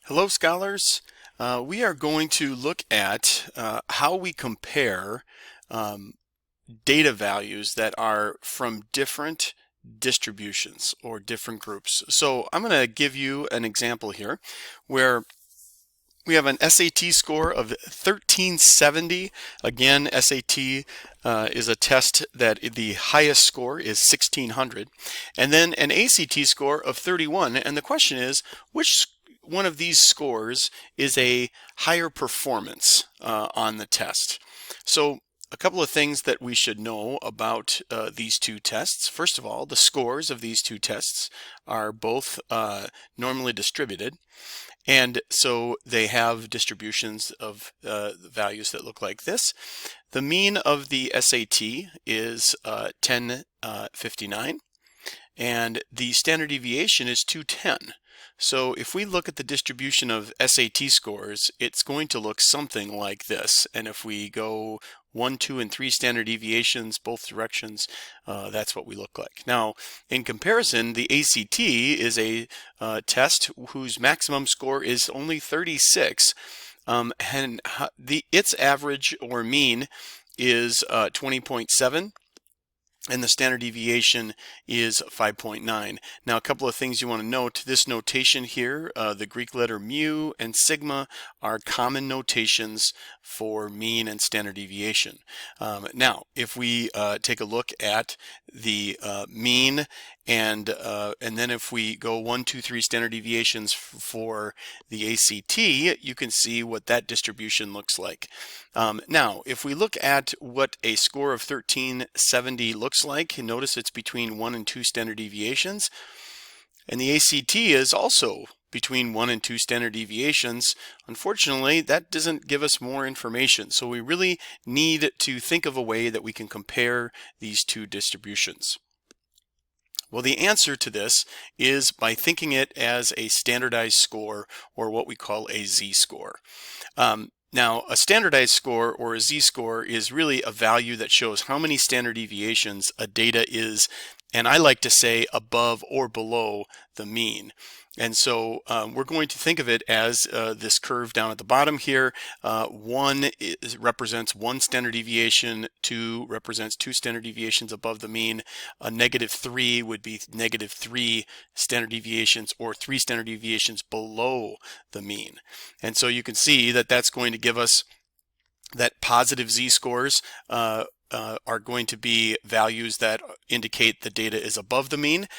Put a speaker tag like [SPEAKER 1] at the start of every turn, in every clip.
[SPEAKER 1] Hello, scholars. We are going to look at how we compare um, data values that are from different distributions or different groups. So I'm going to give you an example here where we have an SAT score of 1370. Again, SAT is a test that the highest score is 1600. And then an ACT score of 31. And the question is, which one of these scores is a higher performance on the test? So a couple of things that we should know about these two tests. First of all, the scores of these two tests are both normally distributed. And so they have distributions of values that look like this. The mean of the SAT is 1059, and the standard deviation is 210. So if we look at the distribution of SAT scores, it's going to look something like this. And if we go 1, 2, and 3 standard deviations both directions, that's what we look like. Now, in comparison, the ACT is a test whose maximum score is only 36, and its average or mean is 20.7. And the standard deviation is 5.9. Now, a couple of things you want to note. This notation here, the Greek letter mu and sigma are common notations for mean and standard deviation. Now, if we take a look at the mean and then if we go 1, 2, 3 standard deviations for the ACT, you can see what that distribution looks like. Now, if we look at what a score of 1370 looks like, notice it's between 1 and 2 standard deviations. And the ACT is also between 1 and 2 standard deviations. Unfortunately, that doesn't give us more information. So we really need to think of a way that we can compare these two distributions. Well, the answer to this is by thinking it as a standardized score, or what we call a z-score. Now, a standardized score or a z-score is really a value that shows how many standard deviations a data is, and I like to say above or below the mean. And so we're going to think of it as this curve down at the bottom here. 1 represents 1 standard deviation, 2 represents 2 standard deviations above the mean. A -3 would be -3 standard deviations or 3 standard deviations below the mean. And so you can see that that's going to give us that positive z-scores are going to be values that indicate the data is above the mean.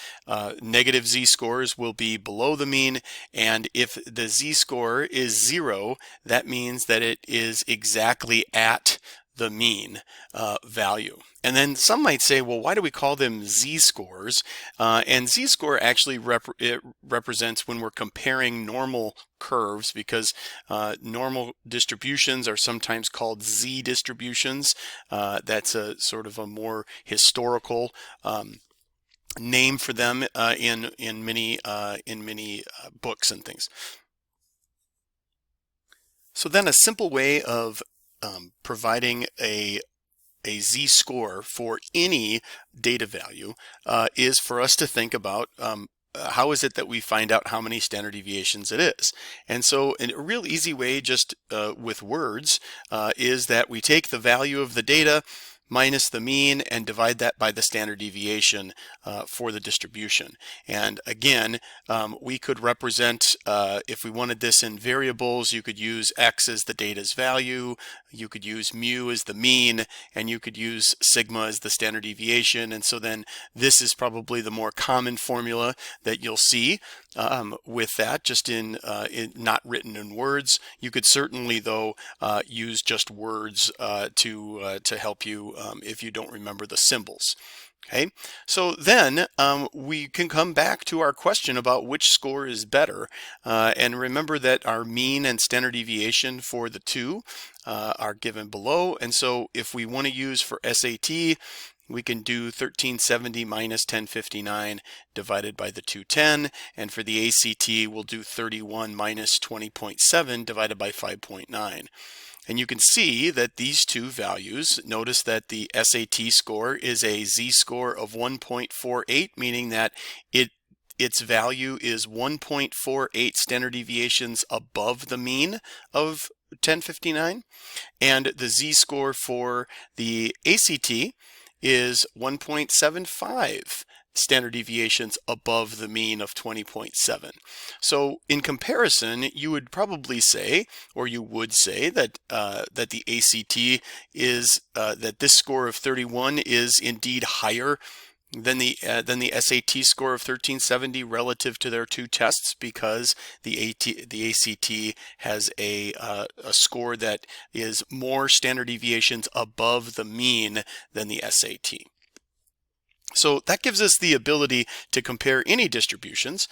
[SPEAKER 1] Negative z-scores will be below the mean, and if the z-score is 0, that means that it is exactly at the mean value. And then some might say, well, why do we call them z-scores? And z-score actually represents when we're comparing normal curves, because normal distributions are sometimes called z-distributions. That's a sort of a more historical name for them in many books and things. So then a simple way of providing a z-score for any data value is for us to think about how is it that we find out how many standard deviations it is. And so a real easy way, just with words, is that we take the value of the data minus the mean and divide that by the standard deviation for the distribution. And again, we could represent, if we wanted this in variables, you could use x as the data's value, you could use mu as the mean, and you could use sigma as the standard deviation. And so then this is probably the more common formula that you'll see with that, just in not written in words. You could certainly, though, use just words to help you if you don't remember the symbols. Okay, so then we can come back to our question about which score is better, and remember that our mean and standard deviation for the two are given below. And so if we want to use for SAT, we can do 1370 minus 1059 divided by the 210, and for the ACT we'll do 31 minus 20.7 divided by 5.9. And you can see that these two values, notice that the SAT score is a z-score of 1.48, meaning that it its value is 1.48 standard deviations above the mean of 1059, and the z-score for the ACT is 1.75 standard deviations above the mean of 20.7. So in comparison, you would probably say, or you would say that that the ACT is that this score of 31 is indeed higher than the SAT score of 1370 relative to their two tests, because the ACT has a score that is more standard deviations above the mean than the SAT. So that gives us the ability to compare any distributions.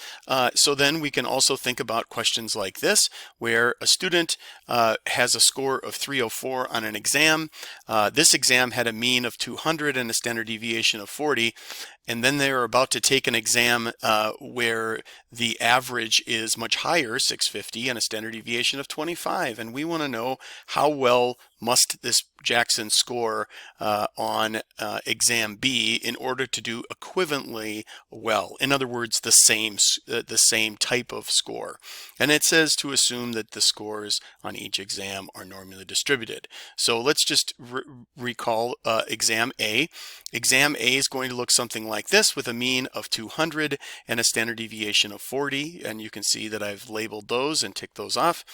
[SPEAKER 1] So then we can also think about questions like this, where a student has a score of 304 on an exam. This exam had a mean of 200 and a standard deviation of 40. And then they're about to take an exam where the average is much higher, 650, and a standard deviation of 25. And we want to know how well must this Jackson score on exam B in order to do equivalently well. In other words, the same type of score. And it says to assume that the scores on each exam are normally distributed. So let's just recall exam A. Exam A is going to look something like this, with a mean of 200 and a standard deviation of 40. And you can see that I've labeled those and ticked those off.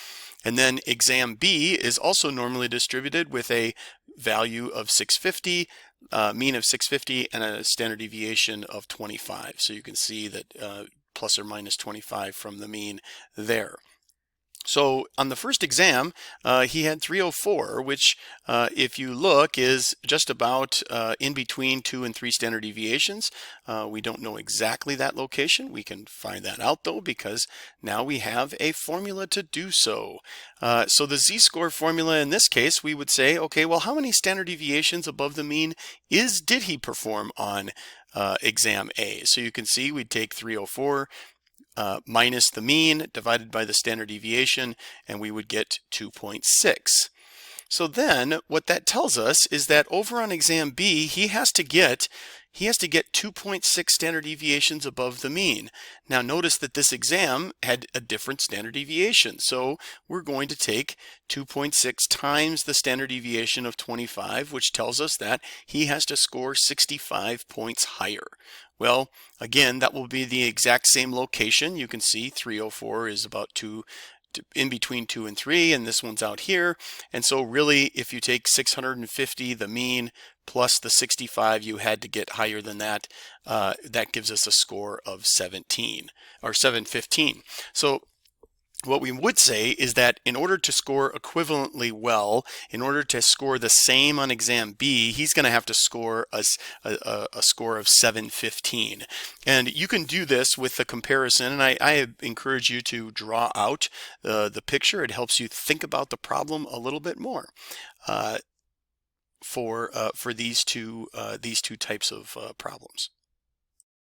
[SPEAKER 1] And then exam B is also normally distributed with a value of 650, mean of 650, and a standard deviation of 25. So you can see that plus or minus 25 from the mean there. So on the first exam, he had 304, which if you look is just about in between 2 and 3 standard deviations. We don't know exactly that location. We can find that out though, because now we have a formula to do so. So the z-score formula in this case, we would say, okay, well, how many standard deviations above the mean did he perform on exam A? So you can see we'd take 304 minus the mean divided by the standard deviation, and we would get 2.6. So then what that tells us is that over on exam B, he has to get 2.6 standard deviations above the mean. Now notice that this exam had a different standard deviation. So we're going to take 2.6 times the standard deviation of 25, which tells us that he has to score 65 points higher. Well, again, that will be the exact same location. You can see 304 is about in between 2 and 3, and this one's out here. And so really, if you take 650, the mean, plus the 65 you had to get higher than that, that gives us a score of 17 or 715. So what we would say is that in order to score equivalently well, in order to score the same on exam B, he's going to have to score a score of 715. And you can do this with the comparison, and I encourage you to draw out the picture. It helps you think about the problem a little bit more for these two types of problems.